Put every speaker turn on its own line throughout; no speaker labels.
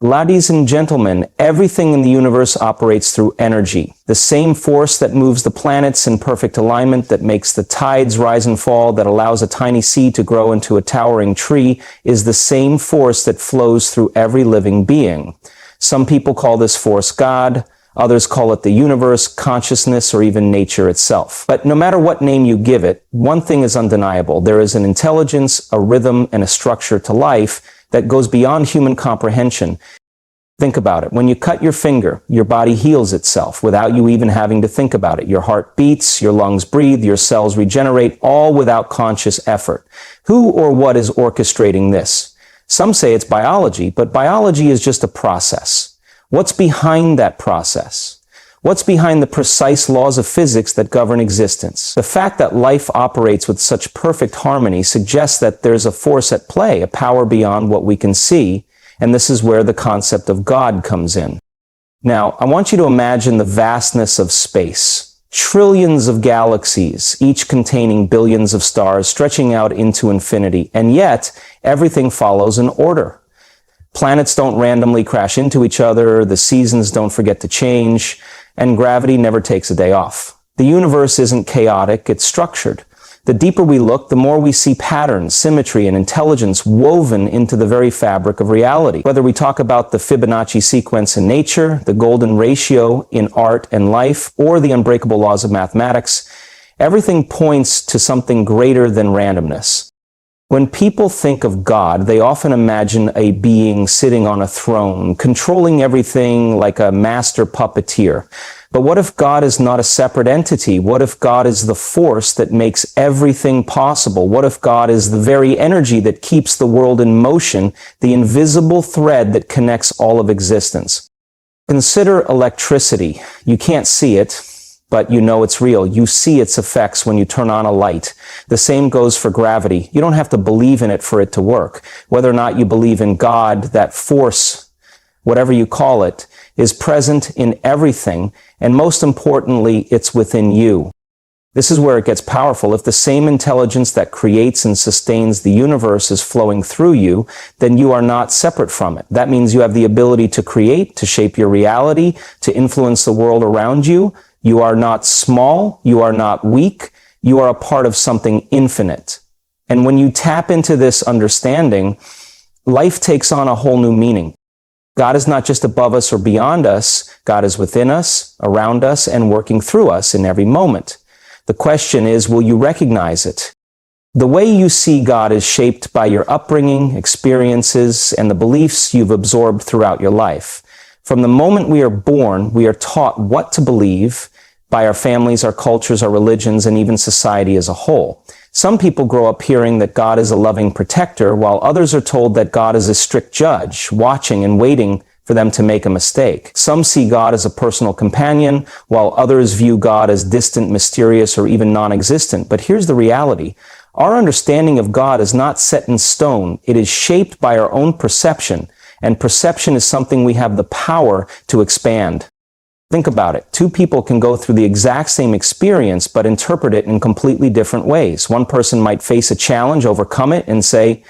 Ladies and gentlemen, everything in the universe operates through energy. The same force that moves the planets in perfect alignment, that makes the tides rise and fall, that allows a tiny seed to grow into a towering tree, is the same force that flows through every living being. Some people call this force God, others call it the universe, consciousness, or even nature itself. But no matter what name you give it, one thing is undeniable. There is an intelligence, a rhythm, and a structure to life that goes beyond human comprehension. Think about it. When you cut your finger, your body heals itself without you even having to think about it. Your heart beats, your lungs breathe, your cells regenerate, all without conscious effort. Who or what is orchestrating this? Some say it's biology, but biology is just a process. What's behind that process? What's behind the precise laws of physics that govern existence? The fact that life operates with such perfect harmony suggests that there's a force at play, a power beyond what we can see, and this is where the concept of God comes in. Now, I want you to imagine the vastness of space. Trillions of galaxies, each containing billions of stars stretching out into infinity, and yet everything follows an order. Planets don't randomly crash into each other, the seasons don't forget to change, and gravity never takes a day off. The universe isn't chaotic, it's structured. The deeper we look, the more we see patterns, symmetry, and intelligence woven into the very fabric of reality. Whether we talk about the Fibonacci sequence in nature, the golden ratio in art and life, or the unbreakable laws of mathematics, everything points to something greater than randomness. When people think of God, they often imagine a being sitting on a throne, controlling everything like a master puppeteer. But what if God is not a separate entity? What if God is the force that makes everything possible? What if God is the very energy that keeps the world in motion, the invisible thread that connects all of existence? Consider electricity. You can't see it, but you know it's real. You see its effects when you turn on a light. The same goes for gravity. You don't have to believe in it for it to work. Whether or not you believe in God, that force, whatever you call it, is present in everything, and most importantly, it's within you. This is where it gets powerful. If the same intelligence that creates and sustains the universe is flowing through you, then you are not separate from it. That means you have the ability to create, to shape your reality, to influence the world around you. You are not small, you are not weak, you are a part of something infinite. And when you tap into this understanding, life takes on a whole new meaning. God is not just above us or beyond us, God is within us, around us, and working through us in every moment. The question is, will you recognize it? The way you see God is shaped by your upbringing, experiences, and the beliefs you've absorbed throughout your life. From the moment we are born, we are taught what to believe by our families, our cultures, our religions, and even society as a whole. Some people grow up hearing that God is a loving protector, while others are told that God is a strict judge, watching and waiting for them to make a mistake. Some see God as a personal companion, while others view God as distant, mysterious, or even non-existent. But here's the reality. Our understanding of God is not set in stone. It is shaped by our own perception. And perception is something we have the power to expand. Think about it. Two people can go through the exact same experience, but interpret it in completely different ways. One person might face a challenge, overcome it, and say,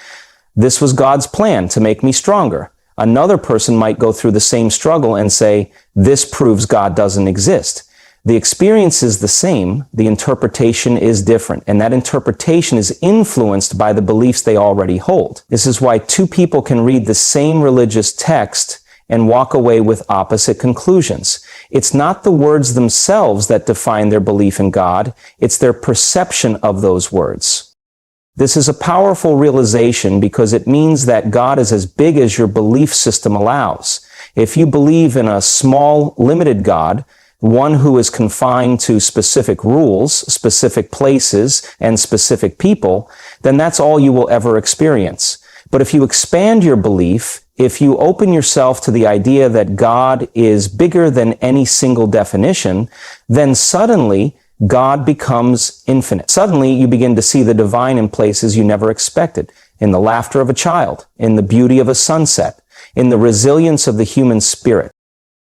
"This was God's plan to make me stronger." Another person might go through the same struggle and say, "This proves God doesn't exist." The experience is the same, the interpretation is different, and that interpretation is influenced by the beliefs they already hold. This is why two people can read the same religious text and walk away with opposite conclusions. It's not the words themselves that define their belief in God, it's their perception of those words. This is a powerful realization because it means that God is as big as your belief system allows. If you believe in a small, limited God, one who is confined to specific rules, specific places, and specific people, then that's all you will ever experience. But if you expand your belief, if you open yourself to the idea that God is bigger than any single definition, then suddenly God becomes infinite. Suddenly you begin to see the divine in places you never expected, in the laughter of a child, in the beauty of a sunset, in the resilience of the human spirit.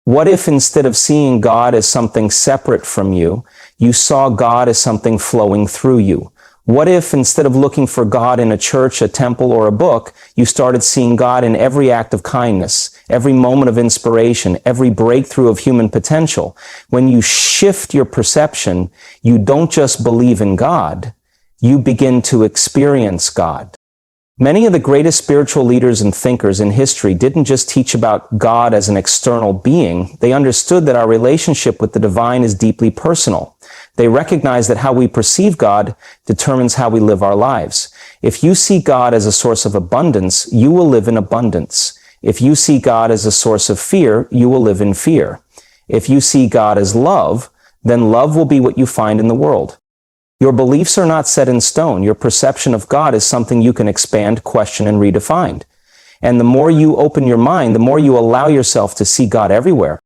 What if instead of seeing God as something separate from you, you saw God as something flowing through you? What if, instead of looking for God in a church, a temple, or a book, you started seeing God in every act of kindness, every moment of inspiration, every breakthrough of human potential? When you shift your perception, you don't just believe in God, you begin to experience God. Many of the greatest spiritual leaders and thinkers in history didn't just teach about God as an external being. They understood that our relationship with the divine is deeply personal. They recognize that how we perceive God determines how we live our lives. If you see God as a source of abundance, you will live in abundance. If you see God as a source of fear, you will live in fear. If you see God as love, then love will be what you find in the world. Your beliefs are not set in stone. Your perception of God is something you can expand, question, and redefine. And the more you open your mind, the more you allow yourself to see God everywhere.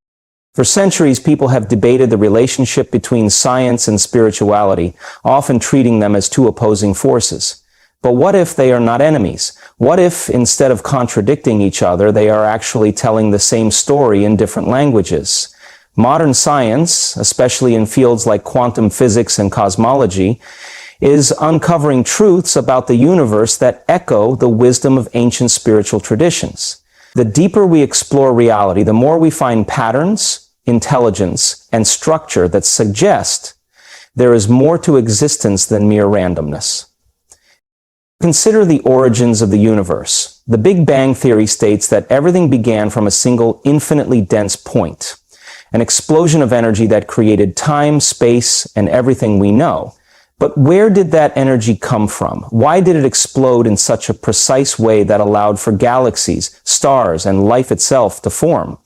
For centuries, people have debated the relationship between science and spirituality, often treating them as two opposing forces. But what if they are not enemies? What if, instead of contradicting each other, they are actually telling the same story in different languages? Modern science, especially in fields like quantum physics and cosmology, is uncovering truths about the universe that echo the wisdom of ancient spiritual traditions. The deeper we explore reality, the more we find patterns, intelligence, and structure that suggest there is more to existence than mere randomness. Consider the origins of the universe. The Big Bang Theory states that everything began from a single infinitely dense point, an explosion of energy that created time, space, and everything we know. But where did that energy come from? Why did it explode in such a precise way that allowed for galaxies, stars, and life itself to form?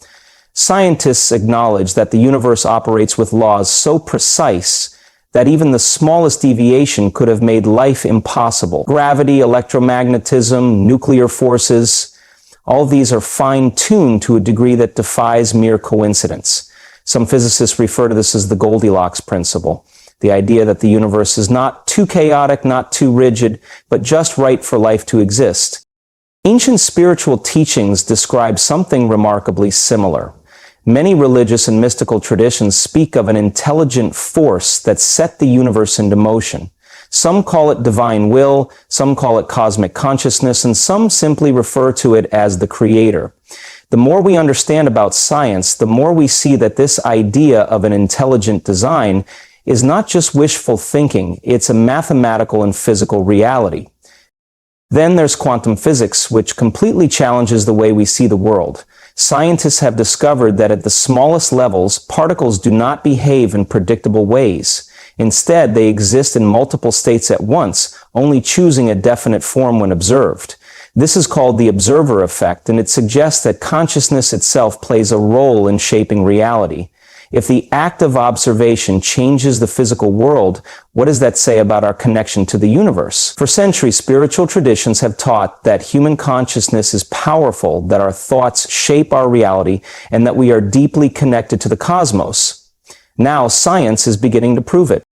Scientists acknowledge that the universe operates with laws so precise that even the smallest deviation could have made life impossible. Gravity, electromagnetism, nuclear forces, all of these are fine-tuned to a degree that defies mere coincidence. Some physicists refer to this as the Goldilocks principle, the idea that the universe is not too chaotic, not too rigid, but just right for life to exist. Ancient spiritual teachings describe something remarkably similar. Many religious and mystical traditions speak of an intelligent force that set the universe into motion. Some call it divine will, some call it cosmic consciousness, and some simply refer to it as the creator. The more we understand about science, the more we see that this idea of an intelligent design is not just wishful thinking, it's a mathematical and physical reality. Then there's quantum physics, which completely challenges the way we see the world. Scientists have discovered that at the smallest levels, particles do not behave in predictable ways. Instead, they exist in multiple states at once, only choosing a definite form when observed. This is called the observer effect, and it suggests that consciousness itself plays a role in shaping reality. If the act of observation changes the physical world, what does that say about our connection to the universe? For centuries, spiritual traditions have taught that human consciousness is powerful, that our thoughts shape our reality, and that we are deeply connected to the cosmos. Now, science is beginning to prove it.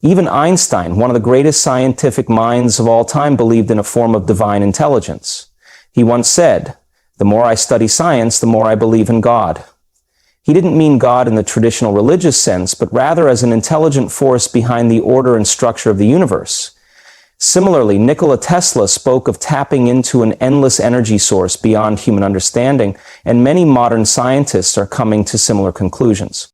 Even Einstein, one of the greatest scientific minds of all time, believed in a form of divine intelligence. He once said, "The more I study science, the more I believe in God." He didn't mean God in the traditional religious sense, but rather as an intelligent force behind the order and structure of the universe. Similarly, Nikola Tesla spoke of tapping into an endless energy source beyond human understanding, and many modern scientists are coming to similar conclusions.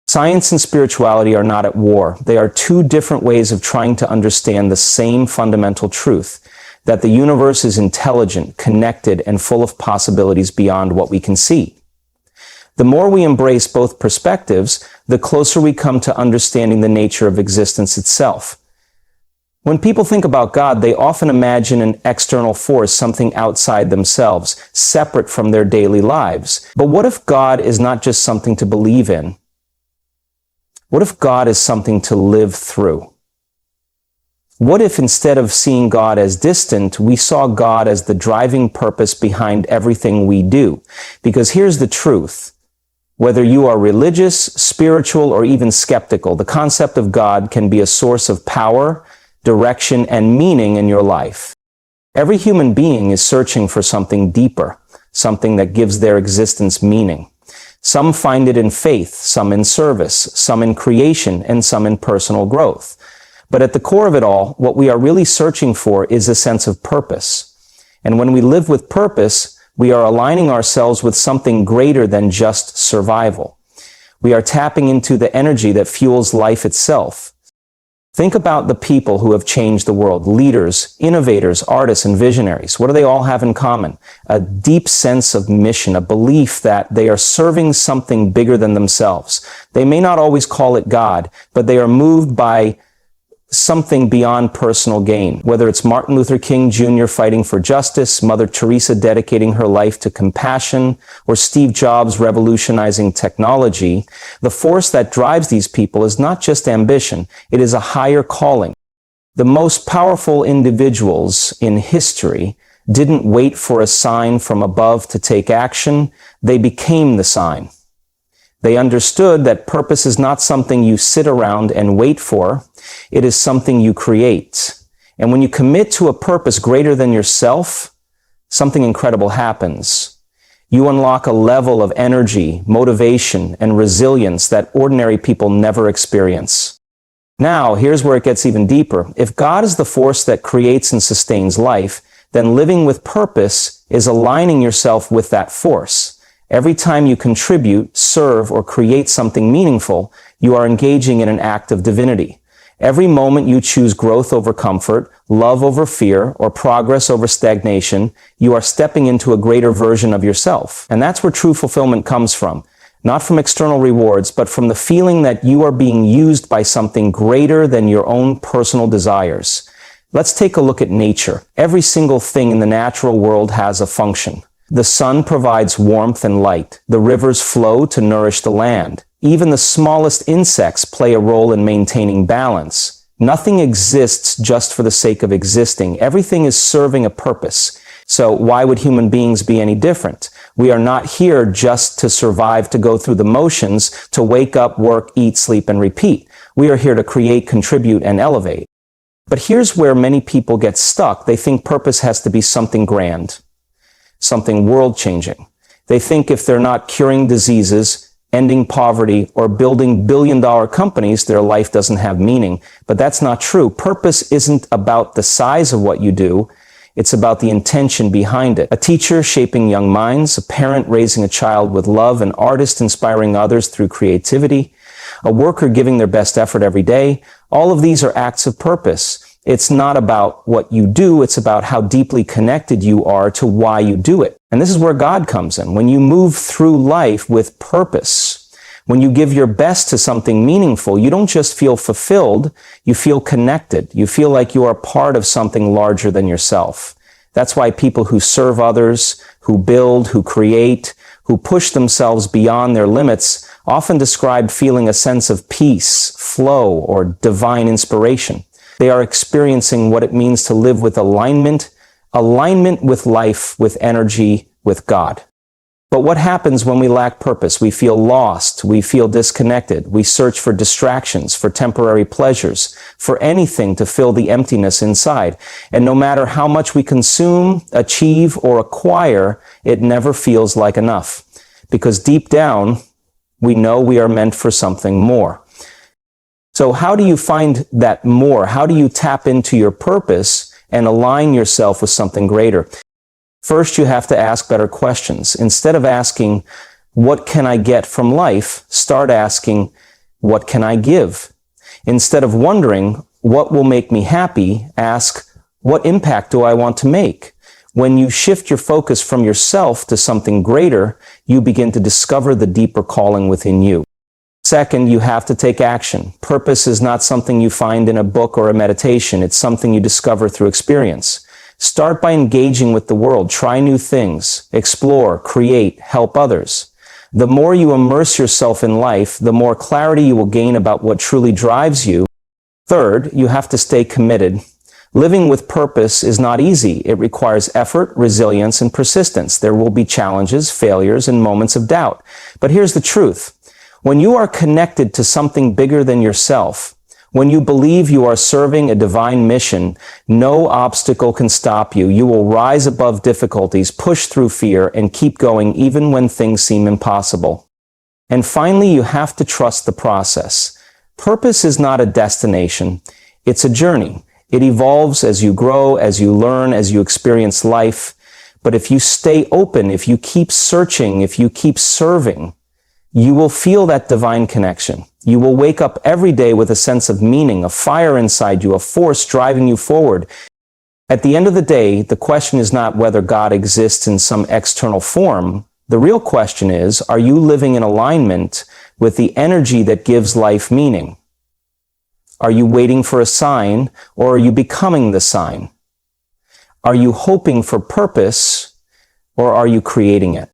Science and spirituality are not at war. They are two different ways of trying to understand the same fundamental truth, that the universe is intelligent, connected, and full of possibilities beyond what we can see. The more we embrace both perspectives, the closer we come to understanding the nature of existence itself. When people think about God, they often imagine an external force, something outside themselves, separate from their daily lives. But what if God is not just something to believe in? What if God is something to live through? What if instead of seeing God as distant, we saw God as the driving purpose behind everything we do? Because here's the truth. Whether you are religious, spiritual, or even skeptical, the concept of God can be a source of power, direction, and meaning in your life. Every human being is searching for something deeper, something that gives their existence meaning. Some find it in faith, some in service, some in creation, and some in personal growth. But at the core of it all, what we are really searching for is a sense of purpose. And when we live with purpose, we are aligning ourselves with something greater than just survival. We are tapping into the energy that fuels life itself. Think about the people who have changed the world: leaders, innovators, artists, and visionaries. What do they all have in common? A deep sense of mission, a belief that they are serving something bigger than themselves. They may not always call it God, but they are moved by something beyond personal gain. Whether it's Martin Luther King Jr. fighting for justice, Mother Teresa dedicating her life to compassion, or Steve Jobs revolutionizing technology, the force that drives these people is not just ambition, it is a higher calling. The most powerful individuals in history didn't wait for a sign from above to take action, they became the sign. They understood that purpose is not something you sit around and wait for. It is something you create. And when you commit to a purpose greater than yourself, something incredible happens. You unlock a level of energy, motivation, and resilience that ordinary people never experience. Now, here's where it gets even deeper. If God is the force that creates and sustains life, then living with purpose is aligning yourself with that force. Every time you contribute, serve, or create something meaningful, you are engaging in an act of divinity. Every moment you choose growth over comfort, love over fear, or progress over stagnation, you are stepping into a greater version of yourself. And that's where true fulfillment comes from. Not from external rewards, but from the feeling that you are being used by something greater than your own personal desires. Let's take a look at nature. Every single thing in the natural world has a function. The sun provides warmth and light. The rivers flow to nourish the land. Even the smallest insects play a role in maintaining balance. Nothing exists just for the sake of existing. Everything is serving a purpose. So why would human beings be any different? We are not here just to survive, to go through the motions, to wake up, work, eat, sleep, and repeat. We are here to create, contribute, and elevate. But here's where many people get stuck. They think purpose has to be something grand, something world-changing. They think if they're not curing diseases, ending poverty, or building billion-dollar companies, their life doesn't have meaning. But that's not true. Purpose isn't about the size of what you do. It's about the intention behind it. A teacher shaping young minds, a parent raising a child with love, an artist inspiring others through creativity, a worker giving their best effort every day. All of these are acts of purpose. It's not about what you do, it's about how deeply connected you are to why you do it. And this is where God comes in. When you move through life with purpose, when you give your best to something meaningful, you don't just feel fulfilled, you feel connected. You feel like you are part of something larger than yourself. That's why people who serve others, who build, who create, who push themselves beyond their limits often describe feeling a sense of peace, flow, or divine inspiration. They are experiencing what it means to live with alignment with life, with energy, with God. But what happens when we lack purpose? We feel lost. We feel disconnected. We search for distractions, for temporary pleasures, for anything to fill the emptiness inside. And no matter how much we consume, achieve, or acquire, it never feels like enough. Because deep down, we know we are meant for something more. So how do you find that more? How do you tap into your purpose and align yourself with something greater? First, you have to ask better questions. Instead of asking, what can I get from life? Start asking, what can I give? Instead of wondering, what will make me happy? Ask, what impact do I want to make? When you shift your focus from yourself to something greater, you begin to discover the deeper calling within you. Second, you have to take action. Purpose is not something you find in a book or a meditation. It's something you discover through experience. Start by engaging with the world. Try new things. Explore, create, help others. The more you immerse yourself in life, the more clarity you will gain about what truly drives you. Third, you have to stay committed. Living with purpose is not easy. It requires effort, resilience, and persistence. There will be challenges, failures, and moments of doubt. But here's the truth. When you are connected to something bigger than yourself, when you believe you are serving a divine mission, no obstacle can stop you. You will rise above difficulties, push through fear, and keep going even when things seem impossible. And finally, you have to trust the process. Purpose is not a destination. It's a journey. It evolves as you grow, as you learn, as you experience life. But if you stay open, if you keep searching, if you keep serving, you will feel that divine connection. You will wake up every day with a sense of meaning, a fire inside you, a force driving you forward. At the end of the day, the question is not whether God exists in some external form. The real question is, are you living in alignment with the energy that gives life meaning? Are you waiting for a sign, or are you becoming the sign? Are you hoping for purpose, or are you creating it?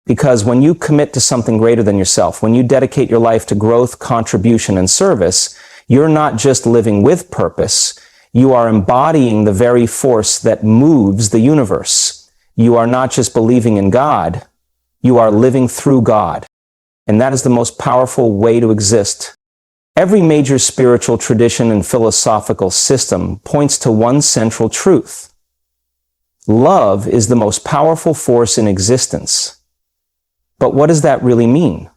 Because when you commit to something greater than yourself, when you dedicate your life to growth, contribution, and service, you're not just living with purpose, you are embodying the very force that moves the universe. You are not just believing in God, you are living through God. And that is the most powerful way to exist. Every major spiritual tradition and philosophical system points to one central truth. Love is the most powerful force in existence. But what does that really mean?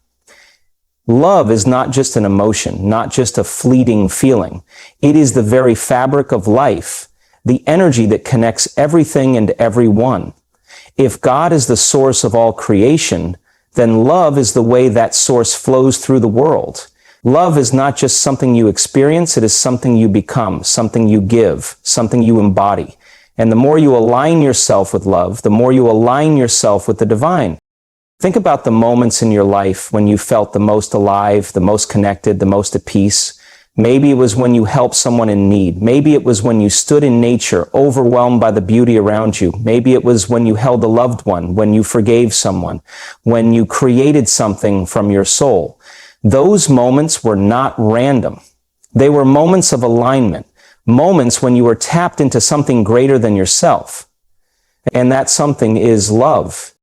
Love is not just an emotion, not just a fleeting feeling. It is the very fabric of life, the energy that connects everything and everyone. If God is the source of all creation, then love is the way that source flows through the world. Love is not just something you experience, it is something you become, something you give, something you embody. And the more you align yourself with love, the more you align yourself with the divine. Think about the moments in your life when you felt the most alive, the most connected, the most at peace. Maybe it was when you helped someone in need. Maybe it was when you stood in nature, overwhelmed by the beauty around you. Maybe it was when you held a loved one, when you forgave someone, when you created something from your soul. Those moments were not random. They were moments of alignment, moments when you were tapped into something greater than yourself. And that something is love.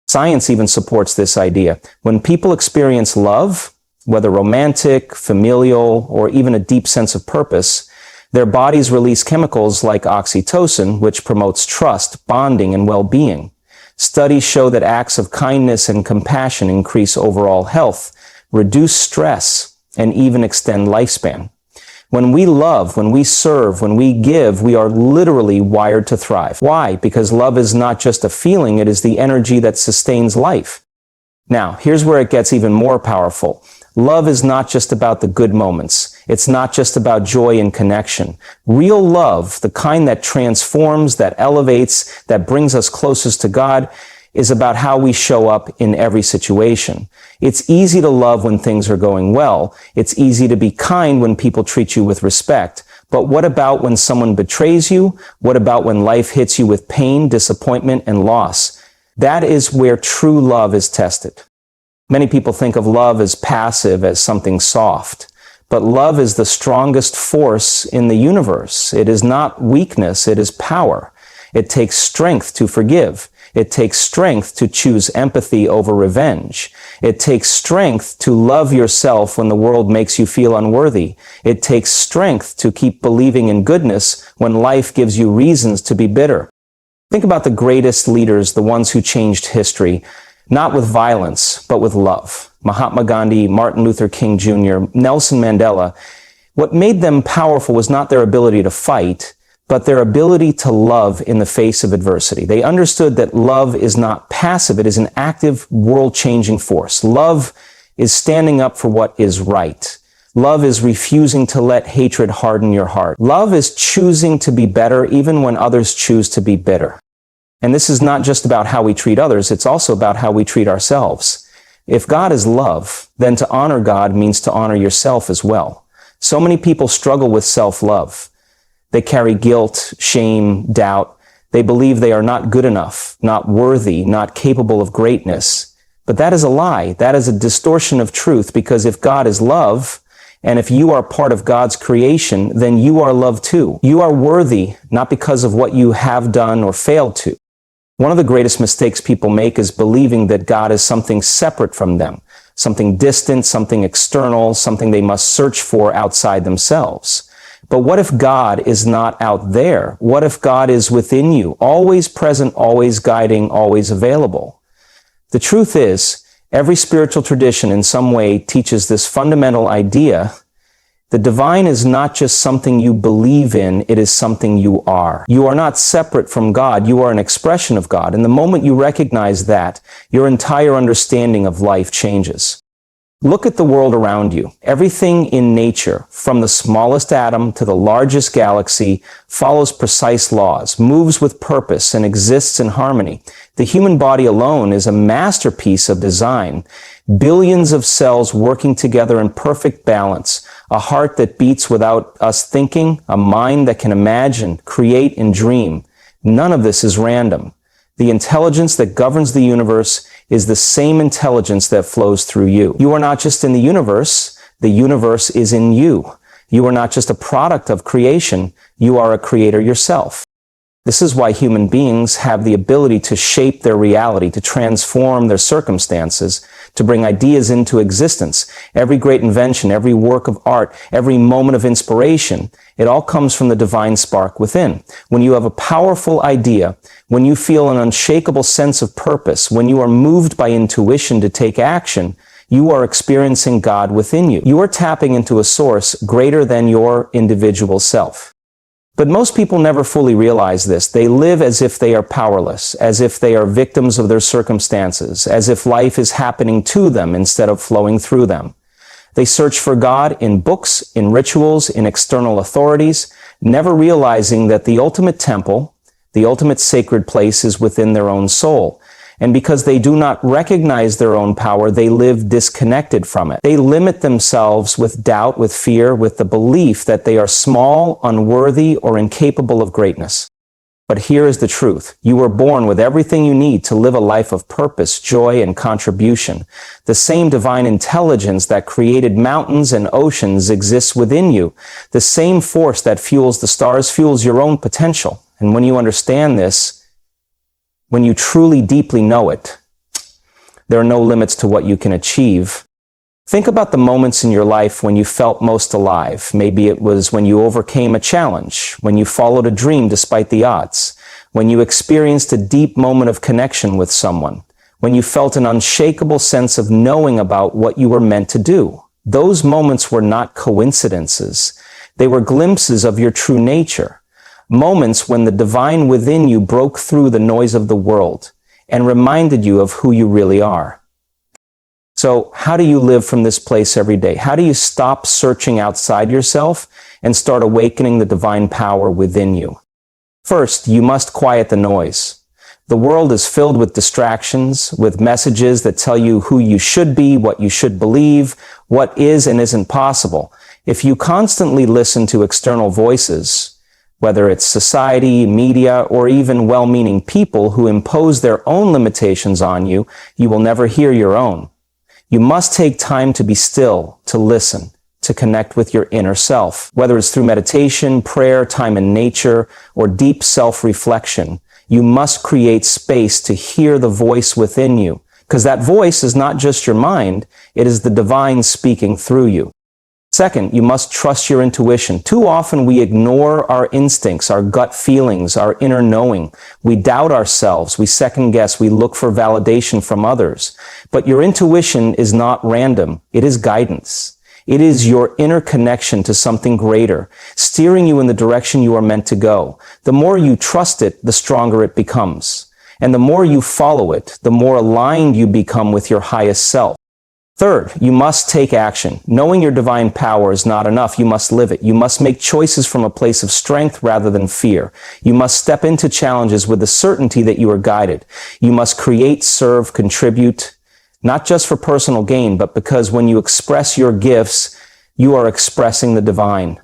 Science even supports this idea. When people experience love, whether romantic, familial, or even a deep sense of purpose, their bodies release chemicals like oxytocin, which promotes trust, bonding, and well-being. Studies show that acts of kindness and compassion increase overall health, reduce stress, and even extend lifespan. When we love, when we serve, when we give, we are literally wired to thrive. Why? Because love is not just a feeling, it is the energy that sustains life. Now, here's where it gets even more powerful. Love is not just about the good moments. It's not just about joy and connection. Real love, the kind that transforms, that elevates, that brings us closest to God, is about how we show up in every situation. It's easy to love when things are going well. It's easy to be kind when people treat you with respect. But what about when someone betrays you? What about when life hits you with pain, disappointment, and loss? That is where true love is tested. Many people think of love as passive, as something soft. But love is the strongest force in the universe. It is not weakness, it is power. It takes strength to forgive. It takes strength to choose empathy over revenge. It takes strength to love yourself when the world makes you feel unworthy. It takes strength to keep believing in goodness when life gives you reasons to be bitter. Think about the greatest leaders, the ones who changed history, not with violence, but with love. Mahatma Gandhi, Martin Luther King Jr., Nelson Mandela. What made them powerful was not their ability to fight, but their ability to love in the face of adversity. They understood that love is not passive, it is an active, world-changing force. Love is standing up for what is right. Love is refusing to let hatred harden your heart. Love is choosing to be better even when others choose to be bitter. And this is not just about how we treat others, it's also about how we treat ourselves. If God is love, then to honor God means to honor yourself as well. So many people struggle with self-love. They carry guilt, shame, doubt. They believe they are not good enough, not worthy, not capable of greatness. But that is a lie. That is a distortion of truth, because if God is love, and if you are part of God's creation, then you are love too. You are worthy, not because of what you have done or failed to. One of the greatest mistakes people make is believing that God is something separate from them, something distant, something external, something they must search for outside themselves. But what if God is not out there? What if God is within you, always present, always guiding, always available? The truth is, every spiritual tradition in some way teaches this fundamental idea The divine is not just something you believe in, it is something you are. You are not separate from God, you are an expression of God. And the moment you recognize that, your entire understanding of life changes. Look at the world around you. Everything in nature, from the smallest atom to the largest galaxy, follows precise laws, moves with purpose, and exists in harmony. The human body alone is a masterpiece of design. Billions of cells working together in perfect balance, a heart that beats without us thinking, a mind that can imagine, create, and dream. None of this is random. The intelligence that governs the universe is the same intelligence that flows through you. You are not just in the universe is in you. You are not just a product of creation, you are a creator yourself. This is why human beings have the ability to shape their reality, to transform their circumstances, to bring ideas into existence. Every great invention, every work of art, every moment of inspiration, it all comes from the divine spark within. When you have a powerful idea, when you feel an unshakable sense of purpose, when you are moved by intuition to take action, you are experiencing God within you. You are tapping into a source greater than your individual self. But most people never fully realize this. They live as if they are powerless, as if they are victims of their circumstances, as if life is happening to them instead of flowing through them. They search for God in books, in rituals, in external authorities, never realizing that the ultimate temple, the ultimate sacred place is within their own soul. And because they do not recognize their own power, they live disconnected from it. They limit themselves with doubt, with fear, with the belief that they are small, unworthy, or incapable of greatness. But here is the truth. You were born with everything you need to live a life of purpose, joy, and contribution. The same divine intelligence that created mountains and oceans exists within you. The same force that fuels the stars fuels your own potential. And when you understand this, when you truly deeply know it, there are no limits to what you can achieve. Think about the moments in your life when you felt most alive. Maybe it was when you overcame a challenge, when you followed a dream despite the odds, when you experienced a deep moment of connection with someone, when you felt an unshakable sense of knowing about what you were meant to do. Those moments were not coincidences. They were glimpses of your true nature. Moments when the divine within you broke through the noise of the world and reminded you of who you really are. So how do you live from this place every day? How do you stop searching outside yourself and start awakening the divine power within you? First, you must quiet the noise. The world is filled with distractions, with messages that tell you who you should be, what you should believe, what is and isn't possible. If you constantly listen to external voices, whether it's society, media, or even well-meaning people who impose their own limitations on you, you will never hear your own. You must take time to be still, to listen, to connect with your inner self. Whether it's through meditation, prayer, time in nature, or deep self-reflection, you must create space to hear the voice within you, because that voice is not just your mind, it is the divine speaking through you. Second, you must trust your intuition. Too often we ignore our instincts, our gut feelings, our inner knowing. We doubt ourselves, we second guess, we look for validation from others. But your intuition is not random, it is guidance. It is your inner connection to something greater, steering you in the direction you are meant to go. The more you trust it, the stronger it becomes. And the more you follow it, the more aligned you become with your highest self. Third, you must take action. Knowing your divine power is not enough. You must live it. You must make choices from a place of strength rather than fear. You must step into challenges with the certainty that you are guided. You must create, serve, contribute, not just for personal gain, but because when you express your gifts, you are expressing the divine.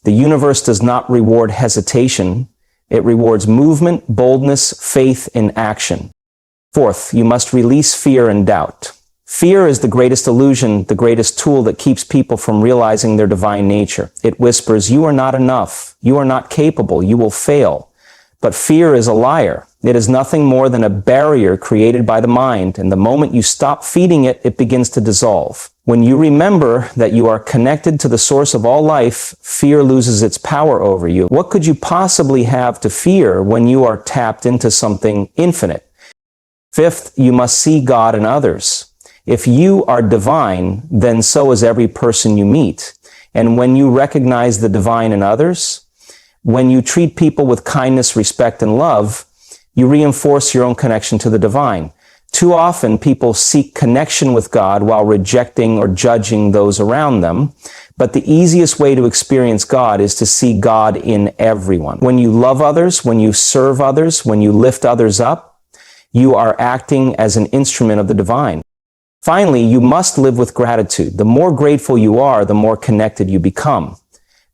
The universe does not reward hesitation. It rewards movement, boldness, faith, and action. Fourth, you must release fear and doubt. Fear is the greatest illusion, the greatest tool that keeps people from realizing their divine nature. It whispers, you are not enough, you are not capable, you will fail. But fear is a liar. It is nothing more than a barrier created by the mind, and the moment you stop feeding it, it begins to dissolve. When you remember that you are connected to the source of all life, fear loses its power over you. What could you possibly have to fear when you are tapped into something infinite? Fifth, you must see God in others. If you are divine, then so is every person you meet. And when you recognize the divine in others, when you treat people with kindness, respect, and love, you reinforce your own connection to the divine. Too often, people seek connection with God while rejecting or judging those around them. But the easiest way to experience God is to see God in everyone. When you love others, when you serve others, when you lift others up, you are acting as an instrument of the divine. Finally, you must live with gratitude. The more grateful you are, the more connected you become.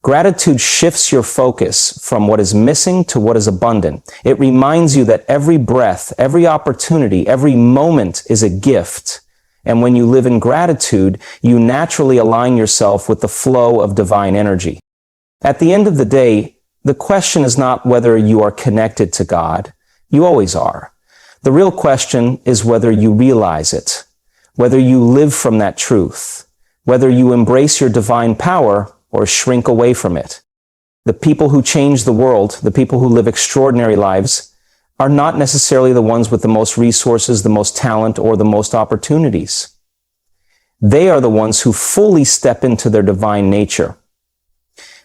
Gratitude shifts your focus from what is missing to what is abundant. It reminds you that every breath, every opportunity, every moment is a gift. And when you live in gratitude, you naturally align yourself with the flow of divine energy. At the end of the day, the question is not whether you are connected to God. You always are. The real question is whether you realize it, whether you live from that truth, whether you embrace your divine power or shrink away from it. The people who change the world, the people who live extraordinary lives, are not necessarily the ones with the most resources, the most talent, or the most opportunities. They are the ones who fully step into their divine nature.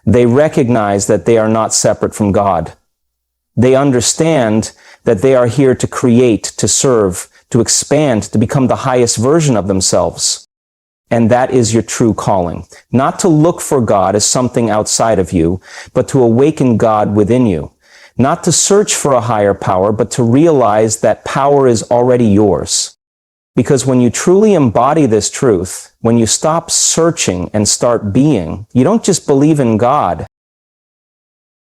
They recognize that they are not separate from God. They understand that they are here to create, to serve, to expand, to become the highest version of themselves. And that is your true calling. Not to look for God as something outside of you, but to awaken God within you. Not to search for a higher power, but to realize that power is already yours. Because when you truly embody this truth, when you stop searching and start being, you don't just believe in God,